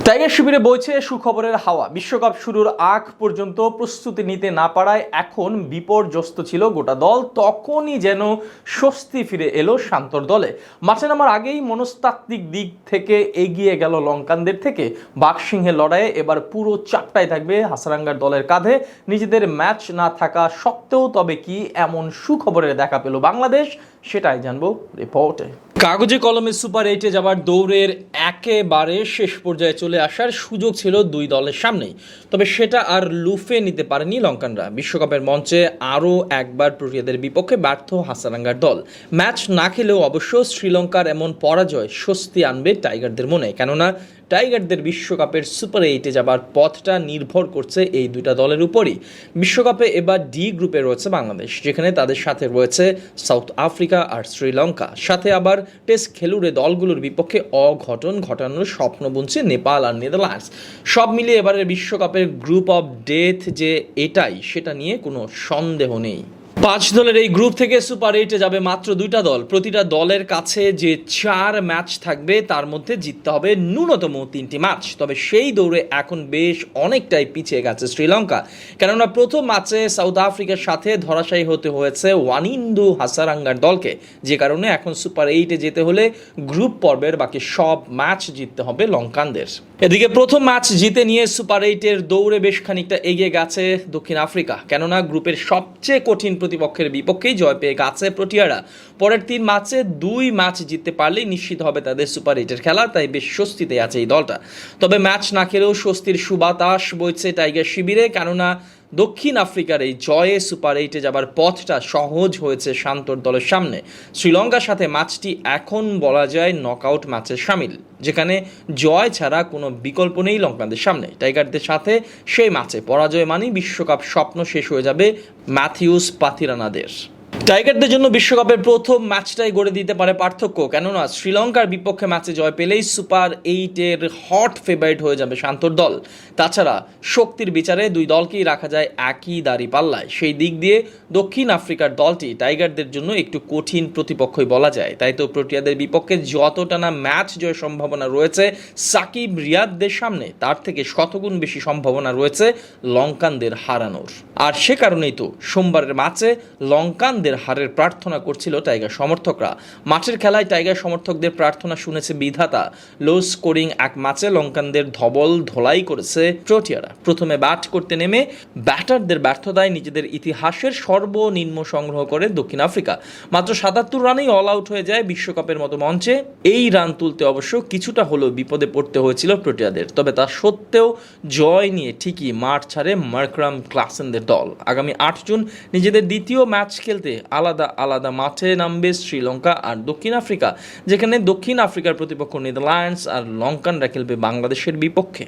Tiger শিবিরে বইছে সুখবরের হাওয়া। বিশ্বকাপ শুরুর আগ পর্যন্ত প্রস্তুতি নিতে না পারায় এখন বিপর্যস্ত ছিল গোটা দল। তখনই যেন স্বস্তি ফিরে এলো শান্তর দলে। মাঠে নামার আগেই মনস্তাত্ত্বিক দিক থেকে এগিয়ে গেল লঙ্কানদের থেকে। বাঘসিংহের লড়াইয়ে এবার পুরো চাপটাই থাকবে হাসারাঙ্গার দলের কাঁধে। নিজেদের ম্যাচ না থাকা সত্ত্বেও তবে কি এমন সুখবরের দেখা পেল বাংলাদেশ, সেটাই জানবো রিপোর্টে। কাগজে কলমে সুপার 8-এ যাবার দৌড়ের একেবারে শেষ পর্যায়ে চলে আসার সুযোগ ছিল দুই দলের সামনেই, তবে সেটা আর লুফে নিতে পারেনি লঙ্কানরা। বিশ্বকাপের মঞ্চে আরও একবার প্রোটিয়াদের বিপক্ষে ব্যর্থ হাসারাঙ্গার দল। ম্যাচ না খেলেও অবশ্য শ্রীলঙ্কার এমন পরাজয় স্বস্তি আনবে টাইগারদের মনে, কেননা টাইগারদের বিশ্বকাপের সুপার 8-এ যাবার পথটা নির্ভর করছে এই দুইটা দলের উপরই। বিশ্বকাপে এবার ডি গ্রুপে রয়েছে বাংলাদেশ, যেখানে তাদের সাথে রয়েছে সাউথ আফ্রিকা আর শ্রীলঙ্কা। সাথে আবার টেস্ট খেলুড়ে দলগুলোর বিপক্ষে অঘটন ঘটানোর স্বপ্ন বুনছে নেপাল আর নেদারল্যান্ডস। সব মিলিয়ে এবারের বিশ্বকাপের গ্রুপ অফ ডেথ যে এটাই, সেটা নিয়ে কোনো সন্দেহ নেই। 5 দলের এই গ্রুপ থেকে সুপার 8-এ যাবে মাত্র দুইটা দল। প্রতিটা দলের কাছে যে 4 ম্যাচ থাকবে তার মধ্যে জিততে হবে ন্যূনতম 3টি ম্যাচ। তবে সেই দৌড়ে এখন বেশ অনেকটাই পিছিয়ে গেছে শ্রীলঙ্কা, কেননা প্রথম ম্যাচে সাউথ আফ্রিকার সাথে ধরাশায়ী হতে হয়েছে ওয়ানিন্দু হাসারাঙ্গার দলকে, যে কারণে এখন সুপার 8-এ যেতে হলে গ্রুপ পর্বের বাকি সব ম্যাচ জিততে হবে লঙ্কানদের। এদিকে প্রথম ম্যাচ জিতে নিয়ে সুপার 8-এর দৌড়ে বেশ খানিকটা এগিয়ে গেছে দক্ষিণ আফ্রিকা, কেননা গ্রুপের সবচেয়ে কঠিন প্রতিপক্ষের বিপক্ষেই জয় পেয়ে গেছে প্রোটিয়ারা। পরের 3 ম্যাচে 2 ম্যাচ জিততে পারলেই নিশ্চিত হবে তাদের সুপার 8-এর খেলা, তাই বেশ স্বস্তিতে আছে এই দলটা। তবে ম্যাচ না খেলেও স্বস্তির সুবাতাস বইছে টাইগার শিবিরে, কেননা দক্ষিণ আফ্রিকার এই জয়ে সুপার 8-এ যাবার পথটা সহজ হয়েছে শান্তর দলের সামনে। শ্রীলঙ্কার সাথে ম্যাচটি এখন বলা যায় নকআউট ম্যাচের সামিল, যেখানে জয় ছাড়া কোনো বিকল্প নেই লঙ্কানদের সামনে। টাইগারদের সাথে সেই ম্যাচে পরাজয় মানেই বিশ্বকাপ স্বপ্ন শেষ হয়ে যাবে ম্যাথিউস পাথিরানাদের। টাইগারদের জন্য বিশ্বকাপের প্রথম ম্যাচটাই গড়ে দিতে পারে পার্থক্য, কেননা শ্রীলঙ্কার বিপক্ষে ম্যাচে জয় পেলেই সুপার 8-এর হট ফেভারিট হয়ে যাবে শান্তর দল। তাছাড়া শক্তির বিচারে দুই দলকেই রাখা যায় একই দাঁড়িপাল্লায়। সেই দিক দিয়ে দক্ষিণ আফ্রিকার দলটি টাইগারদের জন্য একটু কঠিন প্রতিপক্ষই বলা যায়। তাই তো প্রোটিয়াদের বিপক্ষে যতটা না ম্যাচ জয়ের সম্ভাবনা রয়েছে সাকিব রিয়াদদের সামনে, তার থেকে শতগুণ বেশি সম্ভাবনা রয়েছে লঙ্কানদের হারানোর। আর সে কারণেই তো সোমবারের ম্যাচে লঙ্কানদের হারের প্রার্থনা করছিল টাইগার সমর্থকরা। মাঠের খেলায় টাইগার সমর্থকদের প্রার্থনা শুনেছে বিধাতা। লো স্কোরিং এক ম্যাচে লঙ্কানদের ধবল ধোলাই করেছে প্রোটিয়ারা। প্রথমে ব্যাট করতে নেমে ব্যাটারদের ব্যর্থতায় নিজেদের ইতিহাসের সর্বনিম্ন সংগ্রহ করে দক্ষিণ আফ্রিকা। মাত্র 77 রানেই অল আউট হয়ে যায় বিশ্বকাপের মতো মঞ্চে। এই রান তুলতে অবশ্য কিছুটা হলেও বিপদে পড়তে হয়েছিল প্রোটিয়াদের, তবে তা সত্ত্বেও জয় নিয়ে ঠিকই মাঠ ছাড়ে মার্করাম ক্লাসেনদের দল। আগামী 8 জুন নিজেদের দ্বিতীয় ম্যাচ খেলতে আলাদা আলাদা মাঠে নামবে শ্রীলঙ্কা আর দক্ষিণ আফ্রিকা, যেখানে দক্ষিণ আফ্রিকার প্রতিপক্ষ নেদারল্যান্ডস আর লঙ্কানরা খেলবে বাংলাদেশের বিপক্ষে।